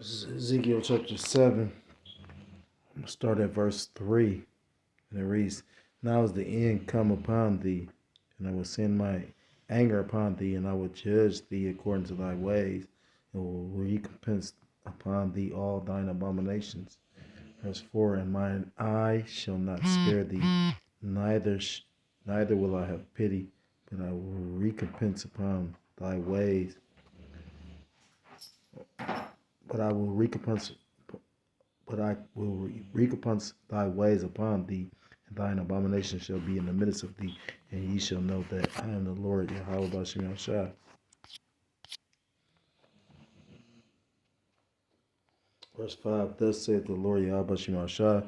This is Ezekiel chapter 7. I'm going to start at verse 3. And it reads, Now is the end come upon thee, and I will send my anger upon thee, and I will judge thee according to thy ways, and will recompense upon thee all thine abominations. Verse 4, And mine eye shall not spare thee, neither will I have pity, but I will recompense upon thy ways. But I will recompense thy ways upon thee, and thine abomination shall be in the midst of thee, and ye shall know that I am the Lord Yahweh Bashim Shai. Verse 5, Thus saith the Lord Yahweh Bashim Shai,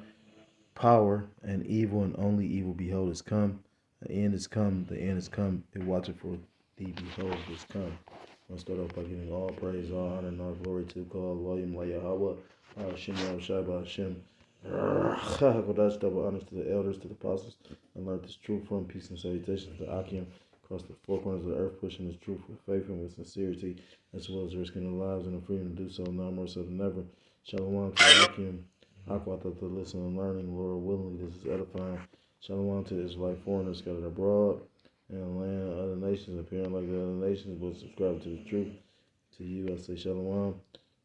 Power and evil and only evil, behold, is come. The end is come, the end is come. It watcheth for thee, behold, it is come. I'm going to start off by giving all praise, all honor, and all glory to God, William Yahweh, Hashem, Yahweh, Hashem. Kodash, double honors to the elders, to the apostles, and learned this truth from peace and salutations to Akim across the four corners of the earth, pushing this truth with faith and with sincerity, as well as risking their lives and the freedom to do so, now more so than ever. Shalom to Akim, Aquata to listen and learning, Lord willingly, this is edifying. Shalom to the Israelite foreigners scattered abroad and the land of other nations, appearing like the other nations, but subscribe to the truth. To you, I say Shalom.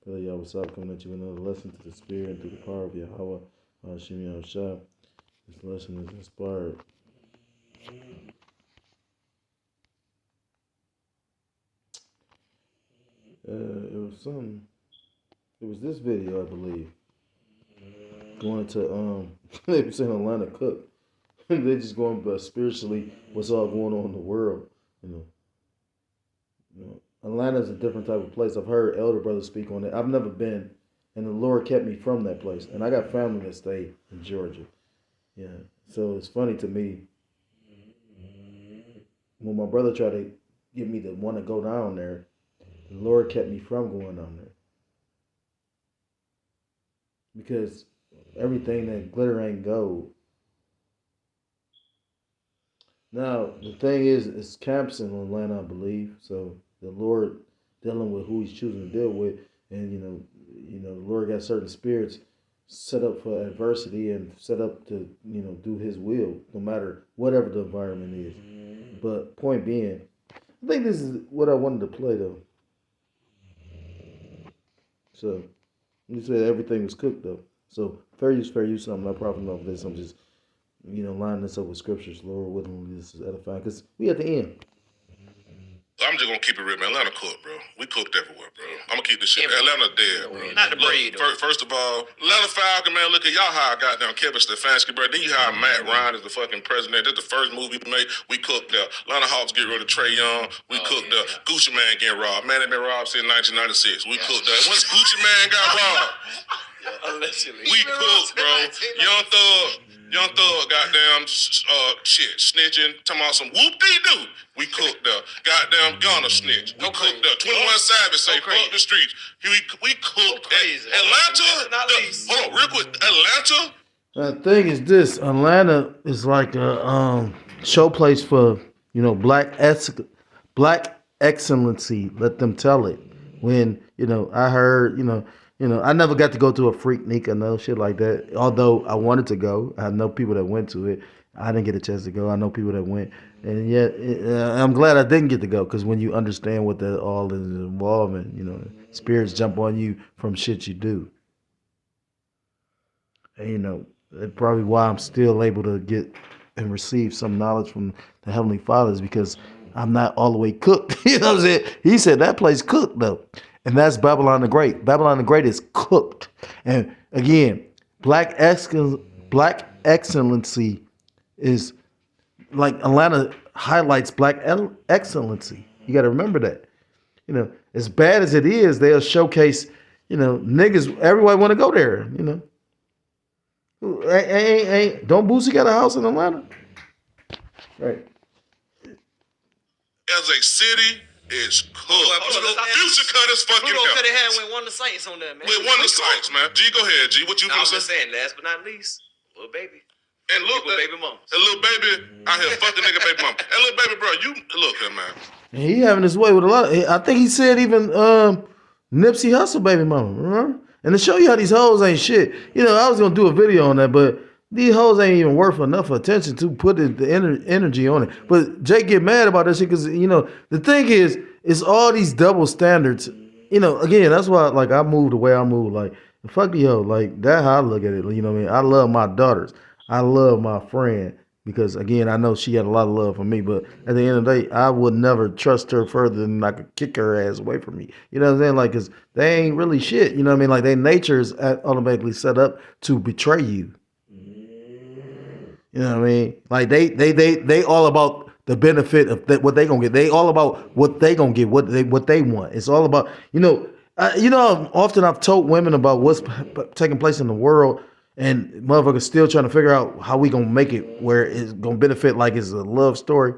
Brother Yahweh Sab coming at you with another lesson to the Spirit and through the power of Yahweh, Hashem Yahweh Shai. This lesson is inspired. It was this video, I believe. Going to, they were saying Atlanta Cook. They're just going by spiritually what's all going on in the world, you know. Atlanta's a different type of place. I've heard elder brothers speak on it. I've never been, and the Lord kept me from that place. And I got family that stay in Georgia. Yeah. So it's funny to me when my brother tried to get me to want to go down there, the Lord kept me from going down there. Because everything that glitter ain't gold. Now, the thing is, it's camps in Atlanta, I believe. So the Lord dealing with who he's choosing to deal with. And, you know, the Lord got certain spirits set up for adversity and set up to, do his will, no matter whatever the environment is. But point being, I think this is what I wanted to play, though. So, you said everything was cooked, though. So, fair use, I'm not profiting off this. I'm just, lining this up with scriptures. Lord willingly, this is edifying. Because we at the end. I'm just gonna keep it real, man. Atlanta cooked, bro. We cooked everywhere, bro. I'm gonna keep this shit. Atlanta dead, bro. Not the breed. First of all, Atlanta Falcon, man. Look at y'all hire goddamn Kevin Stefanski, bro. Then you hire Matt Ryan as the fucking president. That's the first movie we made. We cooked there. Atlanta Hawks get rid of Trae Young. We cooked there. Gucci Man getting robbed. Man had been robbed since 1996. We cooked there. Once Gucci Man got robbed, we cooked, bro. Young Thug, goddamn, snitching, talking about some whoop-dee-doo. We cooked there. Goddamn Gunna snitch. We cooked there. 21 Savage say, fuck the streets. We cooked Atlanta. Hold on, real quick. Atlanta. The thing is this. Atlanta is like a show place for, black excellency. Let them tell it. When, I heard, I never got to go to a Freaknik or no shit like that. Although I wanted to go. I know people that went to it. I didn't get a chance to go. I know people that went. And yet, I'm glad I didn't get to go. Because when you understand what that all is involving, spirits jump on you from shit you do. And, that's probably why I'm still able to get and receive some knowledge from the Heavenly Father is because I'm not all the way cooked. You know what I'm saying? He said that place cooked, though. And that's Babylon the Great. Babylon the Great is cooked. And again, black excellency is like Atlanta highlights black excellency. You got to remember that. As bad as it is, they'll showcase, niggas, everybody want to go there, Don't Boosie got a house in Atlanta? Right. As a city, it's cooked. Future cut his fucking hair. Who cut his hair with one of the Saints on there, man? With one of the Saints, man. G, go ahead, G. What you gonna say? I'm just saying, last but not least, little baby. And look, baby mama. And little baby out here fucking nigga baby mama. And little baby, bro, you look here, man. And he having his way with a lot. I think he said even Nipsey Hussle baby mama, remember? And to show you how these hoes ain't shit. You know, I was gonna do a video on that, but these hoes ain't even worth enough attention to put the energy on it. But Jake get mad about that shit because, you know, the thing is, it's all these double standards. You know, again, that's why, like, I move the way I move. Like, fuck the hoe. Like, that's how I look at it. You know what I mean? I love my daughters. I love my friend because, again, I know she had a lot of love for me. But at the end of the day, I would never trust her further than I could kick her ass away from me. You know what I'm saying? Like, because they ain't really shit. You know what I mean? Like, their nature is automatically set up to betray you. You know what I mean? Like, they all about the benefit of what they gonna get. They all about what they gonna get, what they want. It's all about, you know, often I've told women about what's taking place in the world, and motherfuckers still trying to figure out how we gonna make it where it's gonna benefit like it's a love story.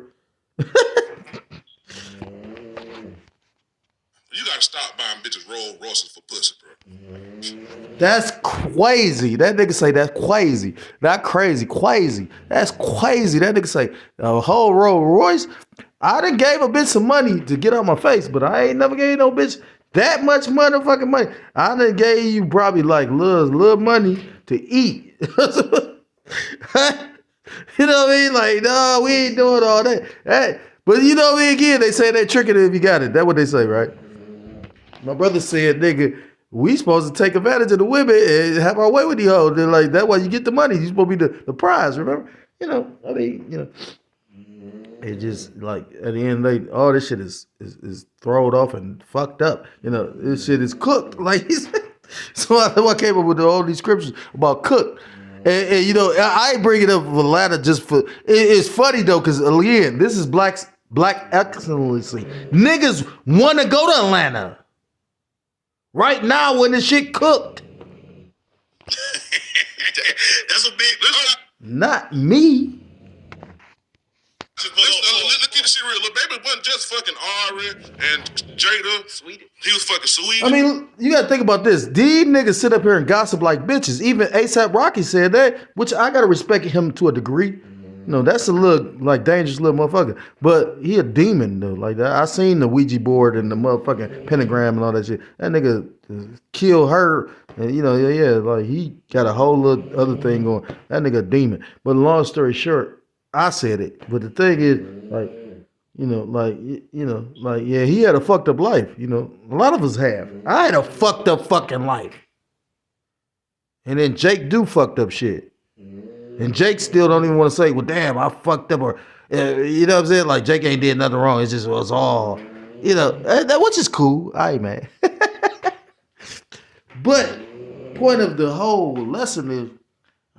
You gotta stop buying bitches Rolls Royces for pussy, bro. That's crazy. That nigga say that's crazy. Not crazy, crazy. That's crazy. That nigga say a whole Rolls Royce. I done gave a bitch some money to get out my face, but I ain't never gave no bitch that much motherfucking money. I done gave you probably like little money to eat. You know what I mean? Like, no, we ain't doing all that. But you know what I mean? Again, they say they tricking it if you got it. That's what they say, right? My brother said, nigga, we supposed to take advantage of the women and have our way with the hoes. They're like, that's why you get the money. You supposed to be the prize, remember? You know, I mean, you know. It's just like at the end of the day, all this shit is thrown off and fucked up. You know, this shit is cooked. Like he said. So I came up with all these scriptures about cooked. And you know, I ain't bringing up Atlanta just for it's funny though, because again, this is black excellency. Niggas wanna go to Atlanta. Right now when the shit cooked. That's a big. Not me. Let's get this shit real. Lil Baby wasn't just fucking Ari and Jada. Sweetie. He was fucking sweet. I mean, you gotta think about this. These niggas sit up here and gossip like bitches. Even ASAP Rocky said that, which I gotta respect him to a degree. You know, that's a little like dangerous little motherfucker. But he a demon though. Like that. I seen the Ouija board and the motherfucking pentagram and all that shit. That nigga killed her. And you know, yeah, like he got a whole little other thing going. That nigga a demon. But long story short, I said it. But the thing is, like, yeah, he had a fucked up life. You know, a lot of us have. I had a fucked up fucking life. And then Jake do fucked up shit. And Jake still don't even want to say, well, damn, I fucked up. Or, you know what I'm saying? Like, Jake ain't did nothing wrong. It just was all, you know, which is cool. All right, man. But point of the whole lesson is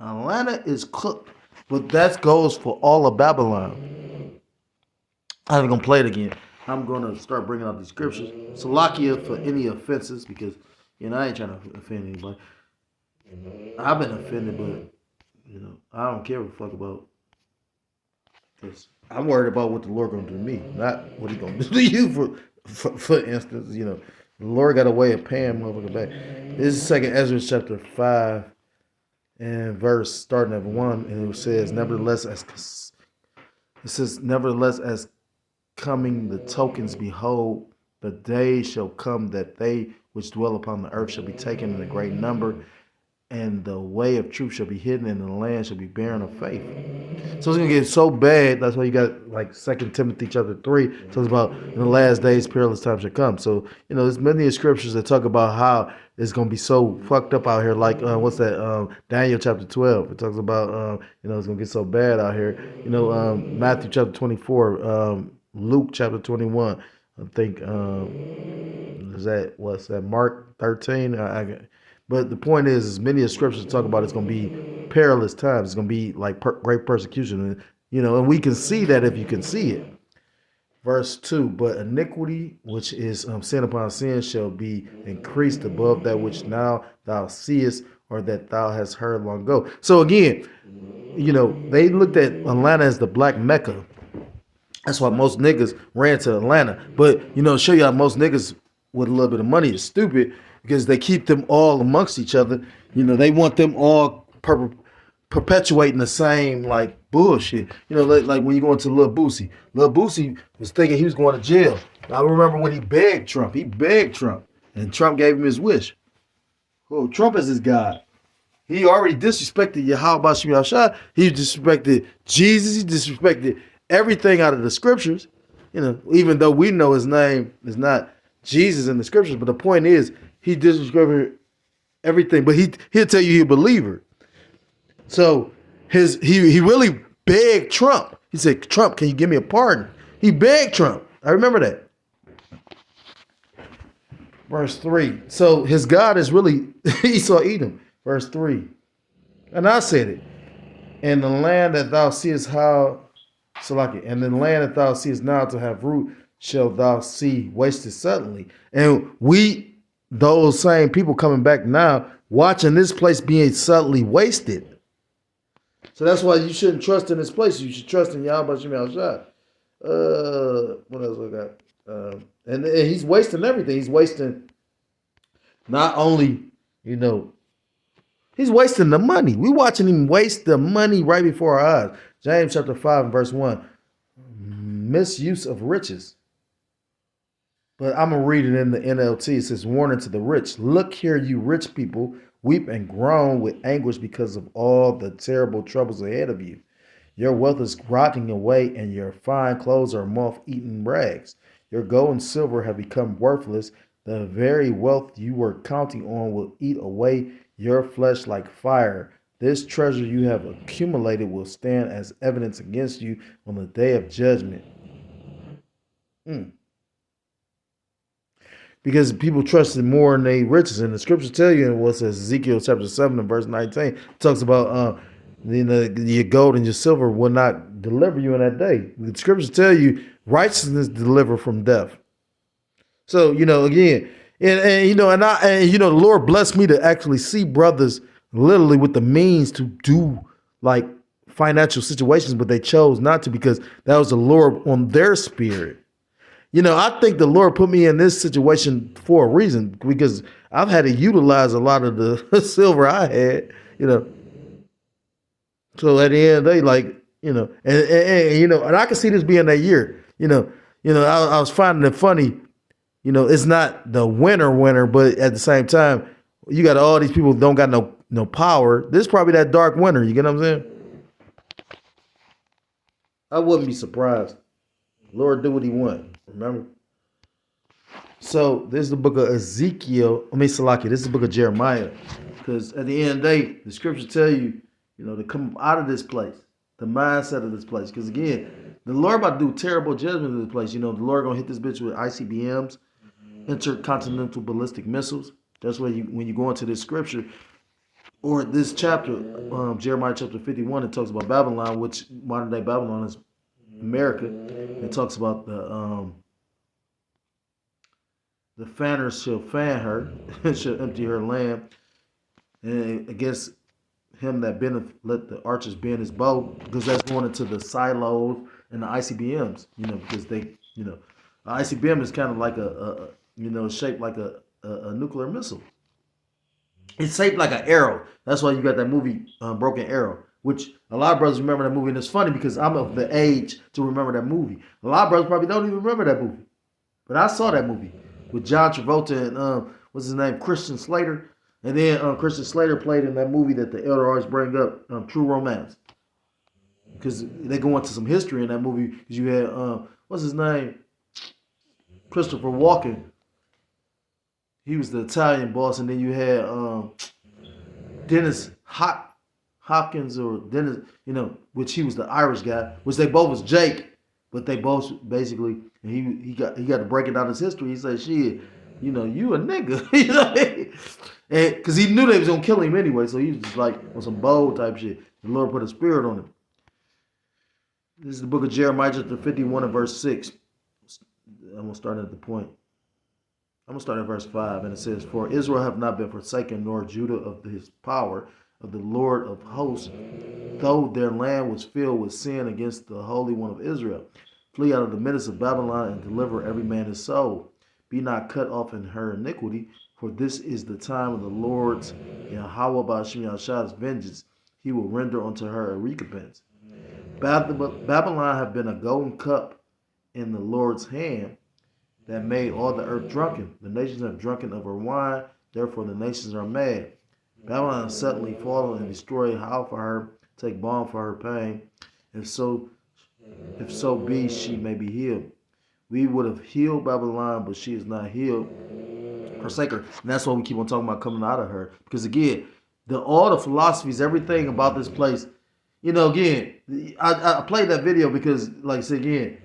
Atlanta is cooked. But that goes for all of Babylon. I'm going to play it again. I'm going to start bringing out these scriptures. Salakia for any offenses because, you know, I ain't trying to offend anybody. I've been offended, but, you know, I don't care what the fuck about. Because I'm worried about what the Lord going to do to me, not what he going to do to you, for instance. You know, the Lord got a way of paying motherfucker back. This is 2 Ezra chapter 5 and verse starting at 1, and it says, nevertheless, as coming the tokens, behold, the day shall come that they which dwell upon the earth shall be taken in a great number, and the way of truth shall be hidden, and the land shall be barren of faith. So it's gonna get so bad. That's why you got like 2 Timothy chapter 3 talks about in the last days perilous times shall come. So you know, there's many scriptures that talk about how it's gonna be so fucked up out here. Like what's that? Daniel chapter 12. It talks about you know, it's gonna get so bad out here. You know, Matthew chapter 24, Luke chapter 21. I think what's that? Mark 13. But the point is many of scriptures talk about it's going to be perilous times. It's going to be like great persecution. And, you know, and we can see that if you can see it. Verse 2, but iniquity, which is sin upon sin, shall be increased above that which now thou seest, or that thou hast heard long ago. So again, you know, they looked at Atlanta as the black Mecca. That's why most niggas ran to Atlanta. But, you know, show you how most niggas with a little bit of money is stupid. Because they keep them all amongst each other. You know, they want them all perpetuating the same, like, bullshit. You know, like when you go into Lil Boosie. Lil Boosie was thinking he was going to jail. I remember when he begged Trump. He begged Trump. And Trump gave him his wish. Oh, Trump is his God. He already disrespected Yahweh Bashim Yahshua. He disrespected Jesus. He disrespected everything out of the scriptures. Even though we know his name is not Jesus in the scriptures, but the point is he disrespected everything. But he'll tell you he's a believer. So he really begged Trump. He said, Trump, can you give me a pardon? He begged Trump. I remember that. Verse 3. So his God is really Esau Edom. Verse 3. And I said it. And the land that thou seest and the land that thou seest now to have root, shalt thou see wasted suddenly. And those same people coming back now, watching this place being suddenly wasted. So that's why you shouldn't trust in this place. You should trust in Yahweh Shem Shah. What else I got? And he's wasting everything. He's wasting not only, he's wasting the money. We're watching him waste the money right before our eyes. James chapter 5 and verse 1. Misuse of riches. But I'm going to read it in the NLT. It says, warning to the rich. Look here, you rich people, weep and groan with anguish because of all the terrible troubles ahead of you. Your wealth is rotting away, and your fine clothes are moth-eaten rags. Your gold and silver have become worthless. The very wealth you were counting on will eat away your flesh like fire. This treasure you have accumulated will stand as evidence against you on the day of judgment. Because people trusted more in their riches. And the scriptures tell you in what says Ezekiel chapter 7 and verse 19, it talks about your gold and your silver will not deliver you in that day. The scriptures tell you righteousness deliver from death. So, again, the Lord blessed me to actually see brothers literally with the means to do like financial situations, but they chose not to because that was the Lord on their spirit. I think the Lord put me in this situation for a reason because I've had to utilize a lot of the silver I had, So at the end of the day, and I can see this being that year, I was finding it funny, it's not the winter, but at the same time, you got all these people who don't got no power. This is probably that dark winter. You get what I'm saying? I wouldn't be surprised. Lord do what he want. Remember? So this is the book of Ezekiel. This is the book of Jeremiah. Because at the end of the day, the scriptures tell you, to come out of this place, the mindset of this place. Because again, the Lord about to do terrible judgment in this place. The Lord gonna hit this bitch with ICBMs, intercontinental ballistic missiles. That's why when you go into this scripture or this chapter, Jeremiah chapter 51, it talks about Babylon, which modern day Babylon is America. It talks about the fanners shall fan her, shall empty her land, and against him that bendeth, let the archers bend his bow, because that's going into the silos and the ICBMs, because they, the ICBM is kind of like shaped like a nuclear missile. It's shaped like an arrow. That's why you got that movie, Broken Arrow, which a lot of brothers remember that movie, and it's funny because I'm of the age to remember that movie. A lot of brothers probably don't even remember that movie, but I saw that movie with John Travolta and what's his name, Christian Slater, and then Christian Slater played in that movie that the elder always bring up, True Romance, because they go into some history in that movie. Because you had what's his name, Christopher Walken. He was the Italian boss, and then you had Dennis Hopkins or Dennis, which he was the Irish guy, which they both was Jake, but they both basically, and he got to break it down his history. He said, "Shit, you a nigga," and because he knew they was gonna kill him anyway, so he was just like on some bold type shit. The Lord put a spirit on him. This is the book of Jeremiah, chapter 51 and verse 6. I'm gonna start at the point. I'm going to start at verse 5, and it says, For Israel have not been forsaken, nor Judah of his power, of the Lord of hosts, though their land was filled with sin against the Holy One of Israel. Flee out of the midst of Babylon, and deliver every man his soul. Be not cut off in her iniquity, for this is the time of the Lord's, Yahweh Ba'ashim Yahshah's vengeance. He will render unto her a recompense. Babylon have been a golden cup in the Lord's hand, that made all the earth drunken. The nations have drunken of her wine, therefore the nations are mad. Babylon has suddenly fallen and destroyed. Howl for her, take balm for her pain. If so be she may be healed. We would have healed Babylon, but she is not healed. Forsake her. And that's why we keep on talking about coming out of her. Because again, all the philosophies, everything about this place, again, I played that video because, like I said again,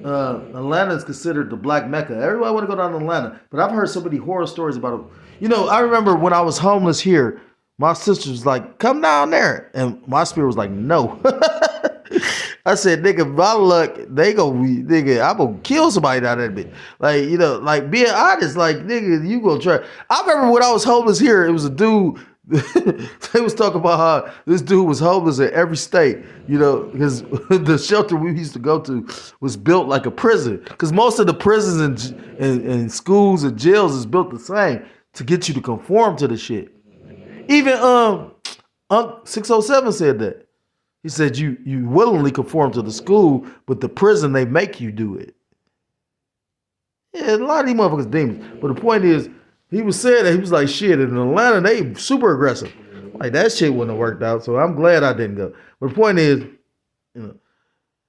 Atlanta is considered the black Mecca. Everybody want to go down to Atlanta, but I've heard so many horror stories about it. I remember when I was homeless here, my sister was like, "Come down there," and my spirit was like, "No." I said, "Nigga, my luck, they gonna be, nigga, I'm gonna kill somebody down there, bitch." Like, like being honest, like, nigga, you gonna try. I remember when I was homeless here, it was a dude. They was talking about how this dude was homeless in every state, because the shelter we used to go to was built like a prison. Because most of the prisons and schools and jails is built the same to get you to conform to the shit. Even 607 said that. He said you willingly conform to the school, but the prison they make you do it. Yeah, a lot of these motherfuckers demons. But the point is, he was saying that he was like, shit, in Atlanta, they super aggressive. Like, that shit wouldn't have worked out, so I'm glad I didn't go. But the point is,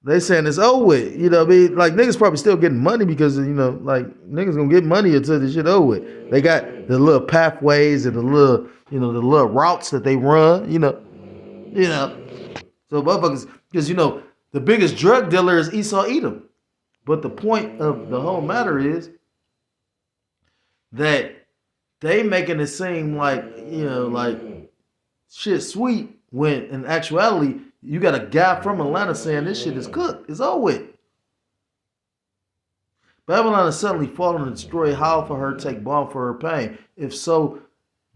they saying it's over with. I mean? Like, niggas probably still getting money because, like, niggas gonna get money until this shit over with. They got the little pathways and the little, the little routes that they run, So motherfuckers, because, the biggest drug dealer is Esau Edom. But the point of the whole matter is that they making it seem like, like shit sweet, when in actuality, you got a guy from Atlanta saying this shit is cooked. It's over with. Babylon has suddenly fallen and destroyed. Howl for her, take balm for her pain. If so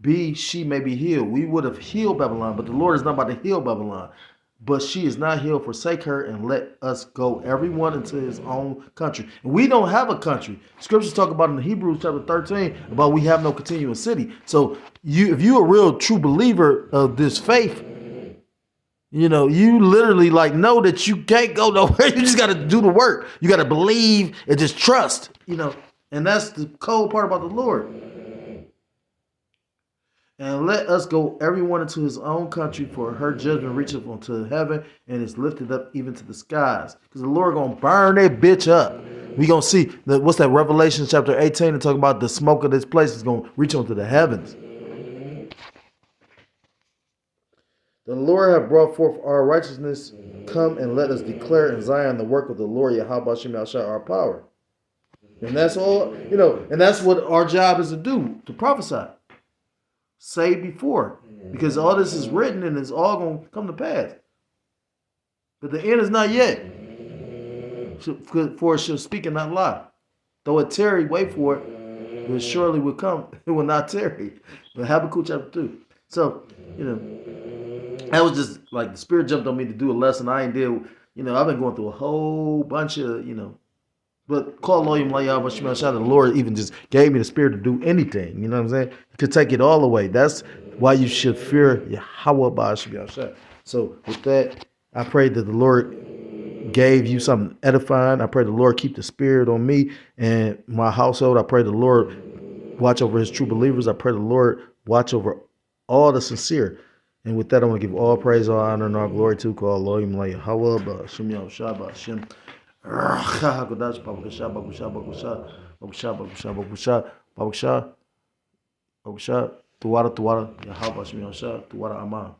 be she may be healed. We would have healed Babylon, but the Lord is not about to heal Babylon. But she is not healed. Forsake her and let us go, everyone into his own country. And we don't have a country. Scriptures talk about in Hebrews chapter 13 about we have no continuing city. So if you're a real true believer of this faith, you literally know that you can't go nowhere. You just got to do the work. You got to believe and just trust, and that's the cold part about the Lord. And let us go everyone into his own country, for her judgment reacheth unto heaven and is lifted up even to the skies. Because the Lord gonna burn that bitch up. We gonna see what's that, Revelation chapter 18, and talk about the smoke of this place is gonna reach onto the heavens. The Lord hath brought forth our righteousness. Come and let us declare in Zion the work of the Lord, Yahweh Shem Yahshua, our power. And that's all, and that's what our job is to do, to prophesy. Say before, because all this is written and it's all going to come to pass. But the end is not yet. For it shall speak and not lie. Though it tarry, wait for it, but surely will come. It will not tarry. But Habakkuk chapter 2. So, that was just like the Spirit jumped on me to do a lesson I ain't did. I've been going through a whole bunch of, but call Loyim Layah, but the Lord even just gave me the Spirit to do anything. You know what I'm saying? To take it all away. That's why you should fear Yahweh Ba'ashim Yahshua. So with that, I pray that the Lord gave you something edifying. I pray the Lord keep the Spirit on me and my household. I pray the Lord watch over his true believers. I pray the Lord watch over all the sincere. And with that, I want to give all praise, all honor, and all glory to call Loyim Layah. Yahweh Ba'ashim Yahshua Ba'ashim. Bakusha, Tuwara, Yahweh Shmi Tuwara Ama.